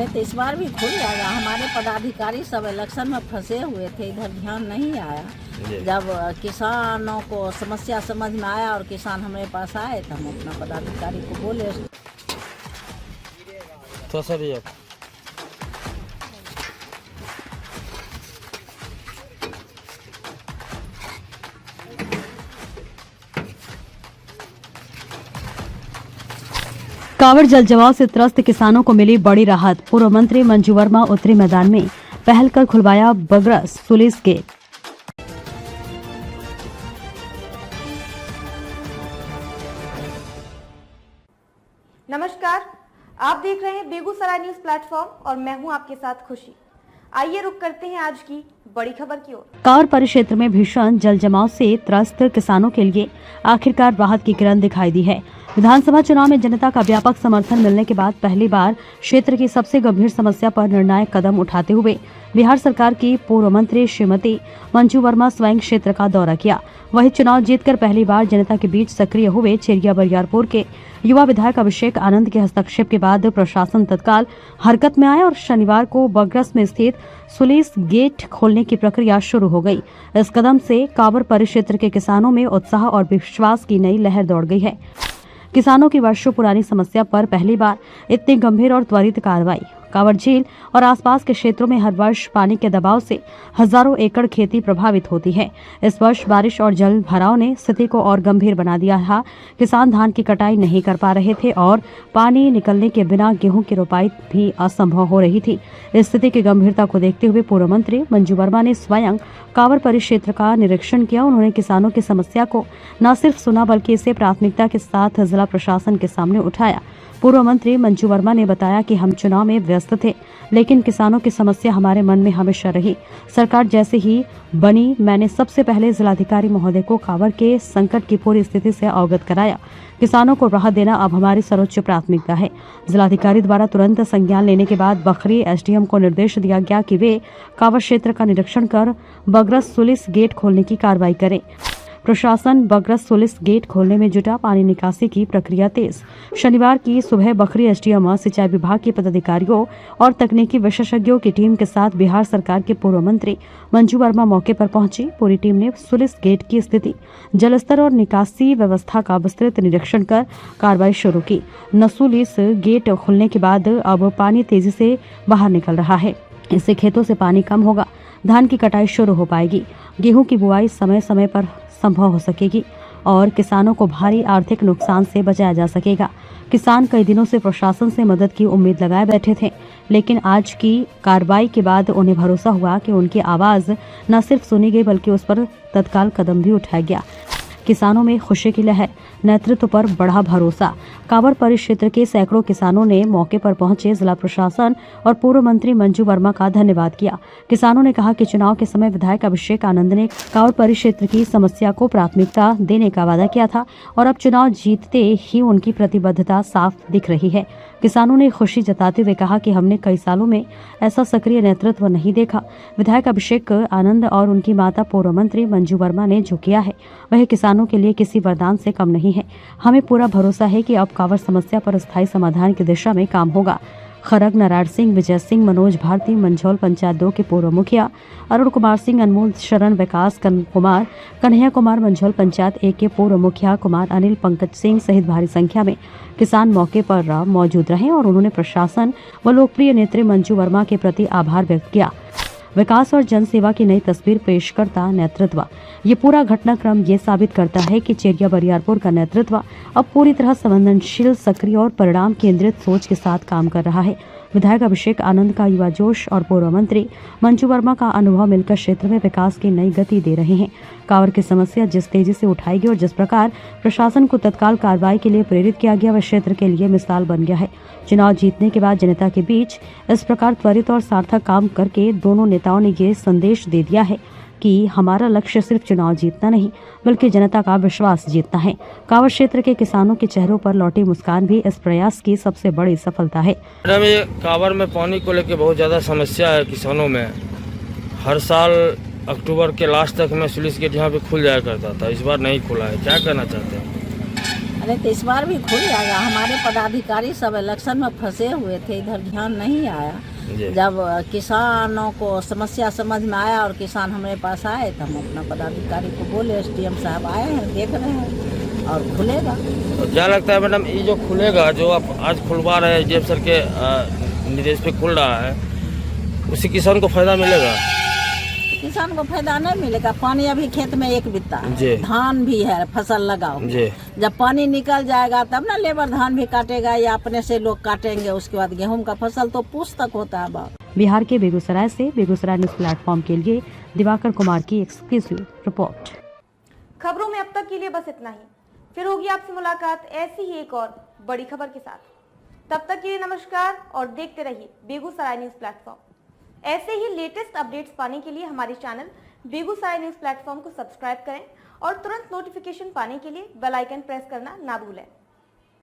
अरे तो इस बार भी खुल जाएगा। हमारे पदाधिकारी सब इलेक्शन में फंसे हुए थे, इधर ध्यान नहीं आया। जब किसानों को समस्या समझ में आया और किसान हमारे पास आए तो हम अपना पदाधिकारी को बोले तो सर ये कांवड़ जल जमाव से त्रस्त किसानों को मिली बड़ी राहत। पूर्व मंत्री मंजू वर्मा उत्तरी मैदान में पहल कर खुलवाया बगरस सुलिस गेट। नमस्कार, आप देख रहे हैं बेगूसराय न्यूज प्लेटफॉर्म और मैं हूं आपके साथ खुशी। आइए रुक करते हैं आज की बड़ी खबर की ओर। कांवड़ परिक्षेत्र में भीषण जल जमाव से त्रस्त किसानों के लिए आखिरकार राहत की किरण दिखाई दी है। विधानसभा चुनाव में जनता का व्यापक समर्थन मिलने के बाद पहली बार क्षेत्र की सबसे गंभीर समस्या पर निर्णायक कदम उठाते हुए बिहार सरकार की पूर्व मंत्री श्रीमती मंजू वर्मा स्वयं क्षेत्र का दौरा किया। वहीं चुनाव जीतकर पहली बार जनता के बीच सक्रिय हुए चेरिया बरियारपुर के युवा विधायक अभिषेक आनंद के हस्तक्षेप के बाद प्रशासन तत्काल हरकत में आया और शनिवार को बगरस में स्थित सुलिस गेट खोलने की प्रक्रिया शुरू हो गई। इस कदम से कांवड़ परिक्षेत्र के किसानों में उत्साह और विश्वास की नई लहर दौड़ गई है। किसानों की वर्षों पुरानी समस्या पर पहली बार इतनी गंभीर और त्वरित कार्रवाई। कांवड़ झील और आसपास के क्षेत्रों में हर वर्ष पानी के दबाव से हजारों एकड़ खेती प्रभावित होती है। इस वर्ष बारिश और जल भराव ने स्थिति को और गंभीर बना दिया था। किसान धान की कटाई नहीं कर पा रहे थे और पानी निकलने के बिना गेहूं की रोपाई भी असंभव हो रही थी। इस स्थिति की गंभीरता को देखते हुए पूर्व मंत्री मंजू वर्मा ने स्वयं कांवड़ परिक्षेत्र का निरीक्षण किया। उन्होंने किसानों की समस्या को न सिर्फ सुना बल्कि इसे प्राथमिकता के साथ जिला प्रशासन के सामने उठाया। पूर्व मंत्री मंजू वर्मा ने बताया कि हम चुनाव में व्यस्त थे, लेकिन किसानों की समस्या हमारे मन में हमेशा रही। सरकार जैसे ही बनी मैंने सबसे पहले जिलाधिकारी महोदय को कांवड़ के संकट की पूरी स्थिति से अवगत कराया। किसानों को राहत देना अब हमारी सर्वोच्च प्राथमिकता है। जिलाधिकारी द्वारा तुरंत संज्ञान लेने के बाद बखरी एसडीएम को निर्देश दिया गया कि वे कांवड़ क्षेत्र का निरीक्षण कर बगरस सुलिस गेट खोलने की कार्रवाई करें। प्रशासन बगरस सुलिस गेट खोलने में जुटा, पानी निकासी की प्रक्रिया तेज। शनिवार की सुबह बखरी एसडीएम, सिंचाई विभाग के पदाधिकारियों और तकनीकी विशेषज्ञों की टीम के साथ बिहार सरकार के पूर्व मंत्री मंजू वर्मा मौके पर पहुंची। पूरी टीम ने सुलिस गेट की स्थिति, जलस्तर और निकासी व्यवस्था का विस्तृत निरीक्षण कर कार्रवाई शुरू की। सुलिस गेट खुलने के बाद अब पानी तेजी से बाहर निकल रहा है। इससे खेतों से पानी कम होगा, धान की कटाई शुरू हो पाएगी, गेहूं की बुआई समय समय पर संभव हो सकेगी और किसानों को भारी आर्थिक नुकसान से बचाया जा सकेगा। किसान कई दिनों से प्रशासन से मदद की उम्मीद लगाए बैठे थे, लेकिन आज की कार्रवाई के बाद उन्हें भरोसा हुआ कि उनकी आवाज न सिर्फ सुनी गई बल्कि उस पर तत्काल कदम भी उठाया गया। किसानों में खुशी की लहर, नेतृत्व पर बढ़ा भरोसा। कांवड़ परिक्षेत्र के सैकड़ों किसानों ने मौके पर पहुंचे जिला प्रशासन और पूर्व मंत्री मंजू वर्मा का धन्यवाद किया। किसानों ने कहा कि चुनाव के समय विधायक अभिषेक आनंद ने कांवड़ परिक्षेत्र की समस्या को प्राथमिकता देने का वादा किया था और अब चुनाव जीतते ही उनकी प्रतिबद्धता साफ दिख रही है। किसानों ने खुशी जताते हुए कहा कि हमने कई सालों में ऐसा सक्रिय नेतृत्व नहीं देखा। विधायक अभिषेक आनंद और उनकी माता पूर्व मंत्री मंजू वर्मा ने जो किया है वह किसानों के लिए किसी वरदान से कम नहीं है। हमें पूरा भरोसा है कि अब कांवड़ समस्या पर स्थायी समाधान की दिशा में काम होगा। खरग नारायण सिंह, विजय सिंह, मनोज भारती, मंझौल पंचायत 2 के पूर्व मुखिया अरुण कुमार सिंह, अनमोल शरण, विकास कुमार, कन्हैया कुमार, मंझौल पंचायत 1 के पूर्व मुखिया कुमार अनिल, पंकज सिंह सहित भारी संख्या में किसान मौके पर मौजूद रहे और उन्होंने प्रशासन व लोकप्रिय नेत्री मंजू वर्मा के प्रति आभार व्यक्त किया। विकास और जनसेवा की नई तस्वीर पेश करता नेतृत्व। ये पूरा घटनाक्रम ये साबित करता है कि चेरिया बरियारपुर का नेतृत्व अब पूरी तरह संवेदनशील, सक्रिय और परिणाम केंद्रित सोच के साथ काम कर रहा है। विधायक अभिषेक आनंद का युवा जोश और पूर्व मंत्री मंजू वर्मा का अनुभव मिलकर क्षेत्र में विकास की नई गति दे रहे हैं। कांवड़ की समस्या जिस तेजी से उठाई गई और जिस प्रकार प्रशासन को तत्काल कार्रवाई के लिए प्रेरित किया गया वह क्षेत्र के लिए मिसाल बन गया है। चुनाव जीतने के बाद जनता के बीच इस प्रकार त्वरित और सार्थक काम करके दोनों नेताओं ने ये संदेश दे दिया है कि हमारा लक्ष्य सिर्फ चुनाव जीतना नहीं बल्कि जनता का विश्वास जीतना है। कांवड़ क्षेत्र के किसानों के चेहरों पर लौटी मुस्कान भी इस प्रयास की सबसे बड़ी सफलता है। मैडम, ये कांवड़ में पानी को लेकर बहुत ज़्यादा समस्या है किसानों में। हर साल अक्टूबर के लास्ट तक में सुलिस गेट यहाँ पे खुल जाया करता था, इस बार नहीं खुला है, क्या कहना चाहते हैं? अरे तो इस बार भी खुल जाएगा। हमारे पदाधिकारी सब इलेक्शन में फंसे हुए थे, इधर ध्यान नहीं आया। जी। जब किसानों को समस्या समझ में आया और किसान हमारे पास आए तो हम अपना पदाधिकारी को बोले, एसडीएम साहब आए हैं, देख रहे हैं और खुलेगा। तो क्या लगता है मैडम, ये जो खुलेगा, जो आप आज खुलवा रहे हैं, एसडीएम सर के निर्देश पे खुल रहा है, उससे किसान को फायदा मिलेगा? किसान को फायदा नहीं मिलेगा। पानी अभी खेत में एक बित्ता है, जी। धान भी है, फसल लगाओ। जी। जब पानी निकल जाएगा तब ना लेबर धान भी काटेगा या अपने से लोग काटेंगे। उसके बाद गेहूं का फसल तो पूछ तक होता है। बिहार के बेगूसराय से बेगूसराय न्यूज प्लेटफॉर्म के लिए दिवाकर कुमार की एक्सक्लूसिव रिपोर्ट। खबरों में अब तक के लिए बस इतना ही। फिर होगी आपसे मुलाकात ऐसी ही एक और बड़ी खबर के साथ। तब तक के लिए नमस्कार और देखते रहिए बेगूसराय न्यूज प्लेटफॉर्म। ऐसे ही लेटेस्ट अपडेट्स पाने के लिए हमारे चैनल बेगूसराय न्यूज प्लेटफॉर्म को सब्सक्राइब करें और तुरंत नोटिफिकेशन पाने के लिए बेल आइकन प्रेस करना ना भूलें।